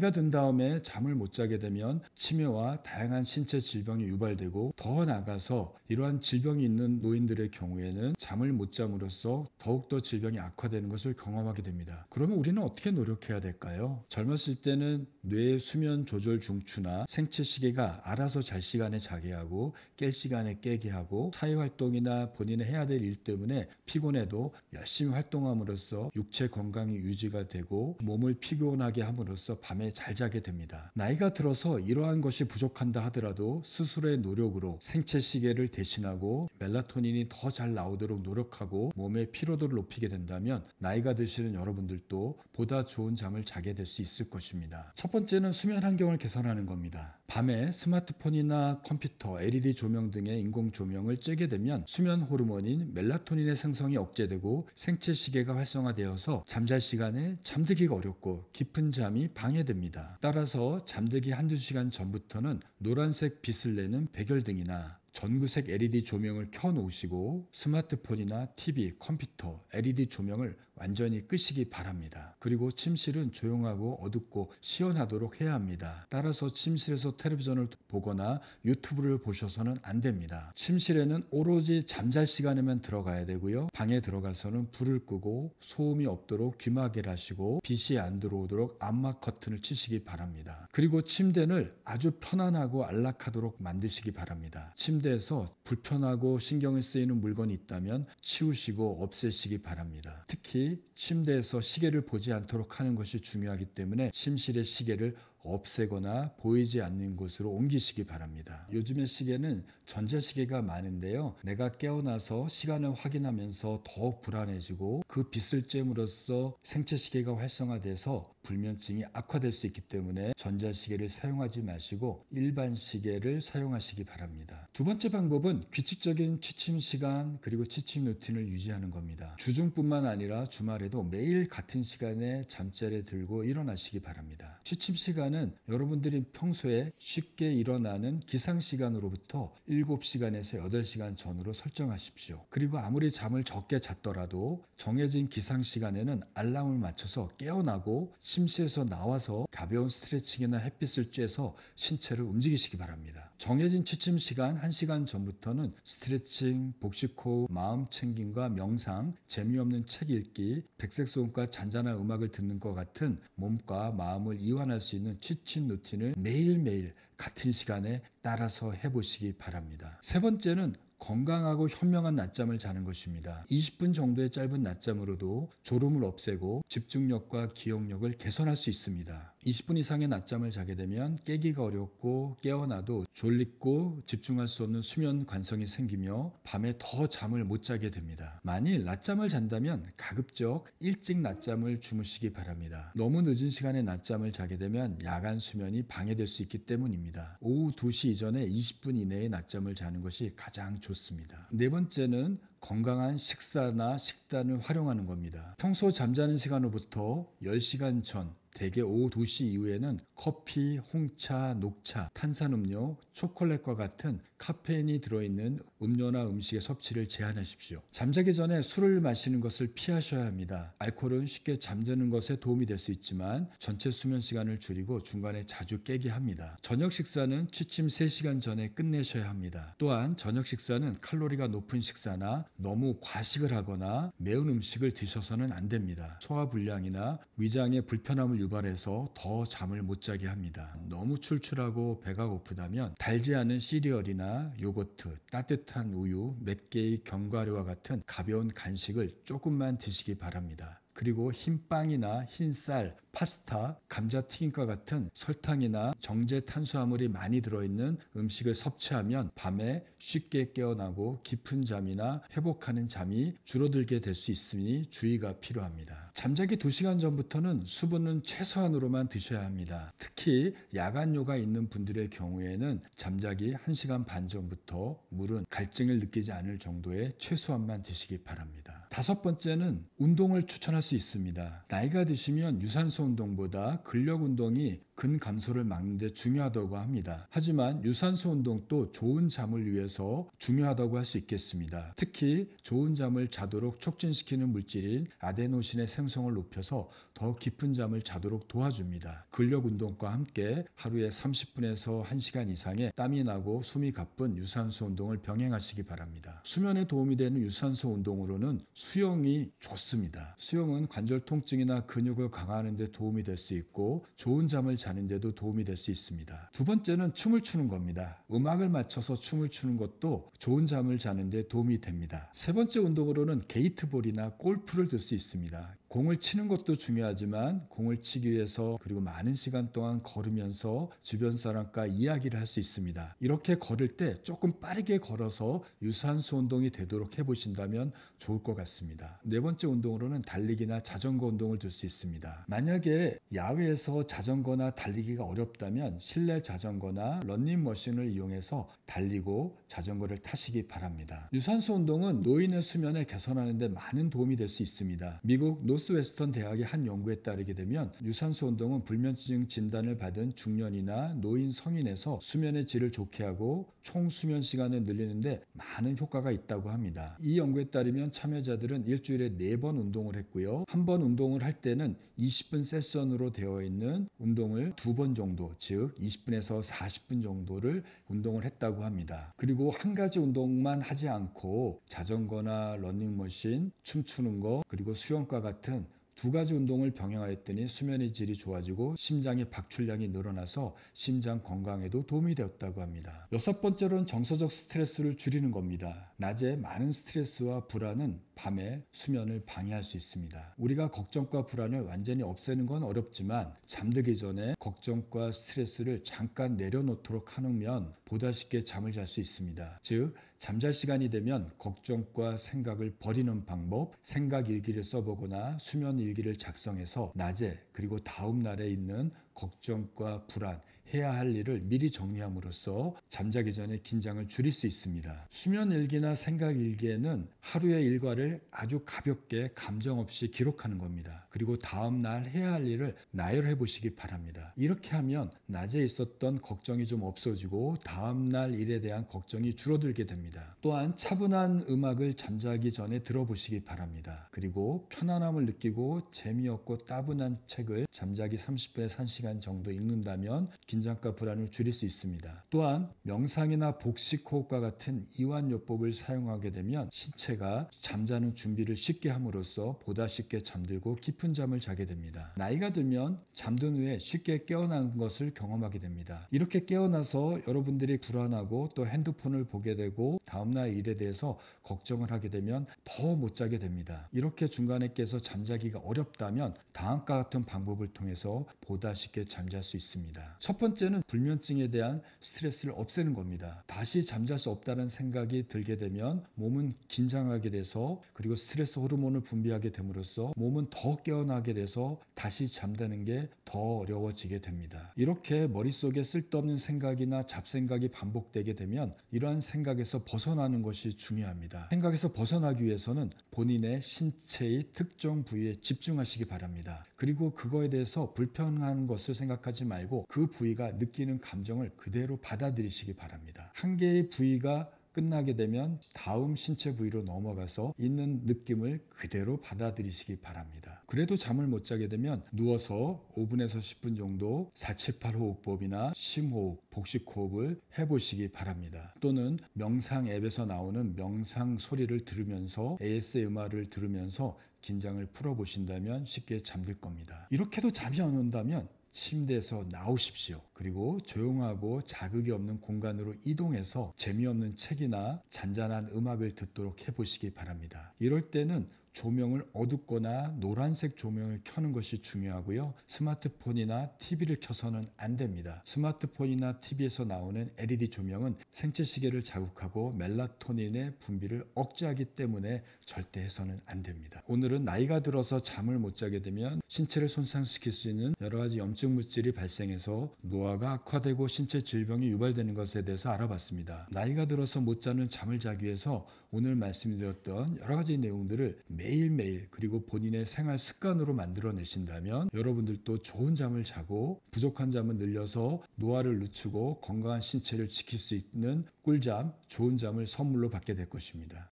나이가 든 다음에 잠을 못 자게 되면 치매와 다양한 신체 질병이 유발되고, 더 나아가서 이러한 질병이 있는 노인들의 경우에는 잠을 못 잠으로써 더욱더 질병이 악화되는 것을 경험하게 됩니다. 그러면 우리는 어떻게 노력해야 될까요? 젊었을 때는 뇌의 수면 조절 중추나 생체 시계가 알아서 잘 시간에 자게 하고 깰 시간에 깨게 하고, 사회활동이나 본인이 해야 될 일 때문에 피곤해도 열심히 활동함으로써 육체 건강이 유지가 되고 몸을 피곤하게 함으로써 밤에 잘 자게 됩니다. 나이가 들어서 이러한 것이 부족한다 하더라도 스스로의 노력으로 생체 시계를 대신하고 멜라토닌이 더 잘 나오도록 노력하고 몸의 피로도를 높이게 된다면 나이가 드시는 여러분들도 보다 좋은 잠을 자게 될 수 있을 것입니다. 첫 번째는 수면 환경을 개선하는 겁니다. 밤에 스마트폰이나 컴퓨터, LED 조명 등의 인공 조명을 쬐게 되면 수면 호르몬인 멜라토닌의 생성이 억제되고 생체 시계가 활성화되어서 잠잘 시간에 잠들기가 어렵고 깊은 잠이 방해됩니다. 따라서 잠들기 한두 시간 전부터는 노란색 빛을 내는 백열등이나 전구색 LED 조명을 켜놓으시고 스마트폰이나 TV, 컴퓨터, LED 조명을 완전히 끄시기 바랍니다. 그리고 침실은 조용하고 어둡고 시원하도록 해야 합니다. 따라서 침실에서 텔레비전을 보거나 유튜브를 보셔서는 안 됩니다. 침실에는 오로지 잠잘 시간에만 들어가야 되고요. 방에 들어가서는 불을 끄고 소음이 없도록 귀마개를 하시고 빛이 안 들어오도록 암막 커튼을 치시기 바랍니다. 그리고 침대를 아주 편안하고 안락하도록 만드시기 바랍니다. 침대에서 불편하고 신경이 쓰이는 물건이 있다면 치우시고 없애시기 바랍니다. 특히 침대에서 시계를 보지 않도록 하는 것이 중요하기 때문에 침실의 시계를 없애거나 보이지 않는 곳으로 옮기시기 바랍니다. 요즘의 시계는 전자시계가 많은데요. 내가 깨어나서 시간을 확인하면서 더 불안해지고 그 빛을 쬐므로써 생체시계가 활성화돼서 불면증이 악화될 수 있기 때문에 전자시계를 사용하지 마시고 일반 시계를 사용하시기 바랍니다. 두 번째 방법은 규칙적인 취침 시간 그리고 취침 루틴을 유지하는 겁니다. 주중뿐만 아니라 주말에도 매일 같은 시간에 잠자리에 들고 일어나시기 바랍니다. 취침 시간은 여러분들이 평소에 쉽게 일어나는 기상시간으로부터 7시간에서 8시간 전으로 설정하십시오. 그리고 아무리 잠을 적게 잤더라도 정해진 기상시간에는 알람을 맞춰서 깨어나고 침실에서 나와서 가벼운 스트레칭이나 햇빛을 쬐서 신체를 움직이시기 바랍니다. 정해진 취침 시간 1시간 전부터는 스트레칭, 복식호흡, 마음 챙김과 명상, 재미없는 책 읽기, 백색소음과 잔잔한 음악을 듣는 것 같은 몸과 마음을 이완할 수 있는 취침 루틴을 매일매일 같은 시간에 따라서 해보시기 바랍니다. 세 번째는 건강하고 현명한 낮잠을 자는 것입니다. 20분 정도의 짧은 낮잠으로도 졸음을 없애고 집중력과 기억력을 개선할 수 있습니다. 20분 이상의 낮잠을 자게 되면 깨기가 어렵고 깨어나도 졸립고 집중할 수 없는 수면 관성이 생기며 밤에 더 잠을 못 자게 됩니다. 만일 낮잠을 잔다면 가급적 일찍 낮잠을 주무시기 바랍니다. 너무 늦은 시간에 낮잠을 자게 되면 야간 수면이 방해될 수 있기 때문입니다. 오후 2시 이전에 20분 이내에 낮잠을 자는 것이 가장 좋습니다. 네 번째는 건강한 식사나 식단을 활용하는 겁니다. 평소 잠자는 시간으로부터 10시간 전 대개 오후 2시 이후에는 커피, 홍차, 녹차, 탄산음료, 초콜릿과 같은 카페인이 들어있는 음료나 음식의 섭취를 제한하십시오. 잠자기 전에 술을 마시는 것을 피하셔야 합니다. 알코올은 쉽게 잠드는 것에 도움이 될 수 있지만 전체 수면 시간을 줄이고 중간에 자주 깨게 합니다. 저녁 식사는 취침 3시간 전에 끝내셔야 합니다. 또한 저녁 식사는 칼로리가 높은 식사나 너무 과식을 하거나 매운 음식을 드셔서는 안 됩니다. 소화불량이나 위장에 불편함을 유발해서 더 잠을 못 자게 합니다. 너무 출출하고 배가 고프다면 달지 않은 시리얼이나 요거트, 따뜻한 우유, 몇 개의 견과류와 같은 가벼운 간식을 조금만 드시기 바랍니다. 그리고 흰 빵이나 흰 쌀, 파스타, 감자튀김과 같은 설탕이나 정제 탄수화물이 많이 들어있는 음식을 섭취하면 밤에 쉽게 깨어나고 깊은 잠이나 회복하는 잠이 줄어들게 될 수 있으니 주의가 필요합니다. 잠자기 2시간 전부터는 수분은 최소한으로만 드셔야 합니다. 특히 야간요가 있는 분들의 경우에는 잠자기 1시간 반 전부터 물은 갈증을 느끼지 않을 정도의 최소한만 드시기 바랍니다. 다섯 번째는 운동을 추천할 수 있습니다. 나이가 드시면 유산소 운동보다 근력 운동이 근 감소를 막는 데 중요하다고 합니다. 하지만 유산소 운동도 좋은 잠을 위해서 중요하다고 할 수 있겠습니다. 특히 좋은 잠을 자도록 촉진시키는 물질인 아데노신의 생성을 높여서 더 깊은 잠을 자도록 도와줍니다. 근력 운동과 함께 하루에 30분에서 1시간 이상의 땀이 나고 숨이 가쁜 유산소 운동을 병행하시기 바랍니다. 수면에 도움이 되는 유산소 운동으로는 수영이 좋습니다. 수영은 관절 통증이나 근육을 강화하는 데 도움이 될 수 있고 좋은 잠을 자는 데도 도움이 될 수 있습니다. 두 번째는 춤을 추는 겁니다. 음악을 맞춰서 춤을 추는 것도 좋은 잠을 자는 데 도움이 됩니다. 세 번째 운동으로는 게이트볼이나 골프를 들 수 있습니다. 공을 치는 것도 중요하지만 공을 치기 위해서 그리고 많은 시간 동안 걸으면서 주변 사람과 이야기를 할 수 있습니다. 이렇게 걸을 때 조금 빠르게 걸어서 유산소 운동이 되도록 해보신다면 좋을 것 같습니다. 네 번째 운동으로는 달리기나 자전거 운동을 들 수 있습니다. 만약에 야외에서 자전거나 달리기가 어렵다면 실내 자전거나 런닝머신을 이용해서 달리고 자전거를 타시기 바랍니다. 유산소 운동은 노인의 수면을 개선하는 데 많은 도움이 될 수 있습니다. 미국 노스웨스턴 대학의 한 연구에 따르게 되면 유산소 운동은 불면증 진단을 받은 중년이나 노인 성인에서 수면의 질을 좋게 하고 총 수면 시간을 늘리는데 많은 효과가 있다고 합니다. 이 연구에 따르면 참여자들은 일주일에 4번 운동을 했고요. 한 번 운동을 할 때는 20분 세션으로 되어 있는 운동을 2번 정도, 즉 20분에서 40분 정도를 운동을 했다고 합니다. 그리고 한 가지 운동만 하지 않고 자전거나 러닝머신, 춤추는 거, 그리고 수영과 같은 2가지 운동을 병행하였더니 수면의 질이 좋아지고 심장의 박출량이 늘어나서 심장 건강에도 도움이 되었다고 합니다. 6번째로는 정서적 스트레스를 줄이는 겁니다. 낮에 많은 스트레스와 불안은 밤에 수면을 방해할 수 있습니다. 우리가 걱정과 불안을 완전히 없애는 건 어렵지만 잠들기 전에 걱정과 스트레스를 잠깐 내려놓도록 하면 보다 쉽게 잠을 잘 수 있습니다. 즉 잠잘 시간이 되면 걱정과 생각을 버리는 방법, 생각 일기를 써보거나 수면 일기를 작성해서 낮에 그리고 다음 날에 있는 걱정과 불안, 해야 할 일을 미리 정리함으로써 잠자기 전에 긴장을 줄일 수 있습니다. 수면 일기나 생각 일기에는 하루의 일과를 아주 가볍게 감정 없이 기록하는 겁니다. 그리고 다음 날 해야 할 일을 나열해 보시기 바랍니다. 이렇게 하면 낮에 있었던 걱정이 좀 없어지고 다음 날 일에 대한 걱정이 줄어들게 됩니다. 또한 차분한 음악을 잠자기 전에 들어보시기 바랍니다. 그리고 편안함을 느끼고 재미없고 따분한 책을 잠자기 30분에서 1시간 정도 읽는다면 긴장과 불안을 줄일 수 있습니다. 또한 명상이나 복식호흡과 같은 이완요법을 사용하게 되면 신체가 잠자는 준비를 쉽게 함으로써 보다 쉽게 잠들고 깊은 잠을 자게 됩니다. 나이가 들면 잠든 후에 쉽게 깨어나는 것을 경험하게 됩니다. 이렇게 깨어나서 여러분들이 불안하고 또 핸드폰을 보게 되고 다음날 일에 대해서 걱정을 하게 되면 더 못 자게 됩니다. 이렇게 중간에 깨서 잠자기가 어렵다면 다음과 같은 방법을 통해서 보다 쉽게 잠잘 수 있습니다. 첫 번째는 불면증에 대한 스트레스를 없애는 겁니다. 다시 잠잘 수 없다는 생각이 들게 되면 몸은 긴장하게 돼서 그리고 스트레스 호르몬을 분비하게 됨으로써 몸은 더 깨어나게 돼서 다시 잠드는 게 더 어려워지게 됩니다. 이렇게 머릿속에 쓸데없는 생각이나 잡생각이 반복되게 되면 이러한 생각에서 벗어나는 것이 중요합니다. 생각에서 벗어나기 위해서는 본인의 신체의 특정 부위에 집중하시기 바랍니다. 그리고 그거에 대해서 불편한 것을 생각하지 말고 그 부위가 느끼는 감정을 그대로 받아들이시기 바랍니다. 한 개의 부위가 끝나게 되면 다음 신체 부위로 넘어가서 있는 느낌을 그대로 받아들이시기 바랍니다. 그래도 잠을 못 자게 되면 누워서 5분에서 10분 정도 478 호흡법이나 심호흡, 복식호흡을 해보시기 바랍니다. 또는 명상 앱에서 나오는 명상 소리를 들으면서 ASMR을 들으면서 긴장을 풀어보신다면 쉽게 잠들 겁니다. 이렇게도 잠이 안 온다면 침대에서 나오십시오. 그리고 조용하고 자극이 없는 공간으로 이동해서 재미없는 책이나 잔잔한 음악을 듣도록 해보시기 바랍니다. 이럴 때는 조명을 어둡거나 노란색 조명을 켜는 것이 중요하고요. 스마트폰이나 TV를 켜서는 안 됩니다. 스마트폰이나 TV에서 나오는 LED 조명은 생체 시계를 자극하고 멜라토닌의 분비를 억제하기 때문에 절대 해서는 안 됩니다. 오늘은 나이가 들어서 잠을 못 자게 되면 신체를 손상시킬 수 있는 여러 가지 염증 물질이 발생해서 노화가 악화되고 신체 질병이 유발되는 것에 대해서 알아봤습니다. 나이가 들어서 못 자는 잠을 자기 위해서 오늘 말씀드렸던 여러 가지 내용들을 매일매일 그리고 본인의 생활 습관으로 만들어내신다면 여러분들도 좋은 잠을 자고 부족한 잠을 늘려서 노화를 늦추고 건강한 신체를 지킬 수 있는 꿀잠, 좋은 잠을 선물로 받게 될 것입니다.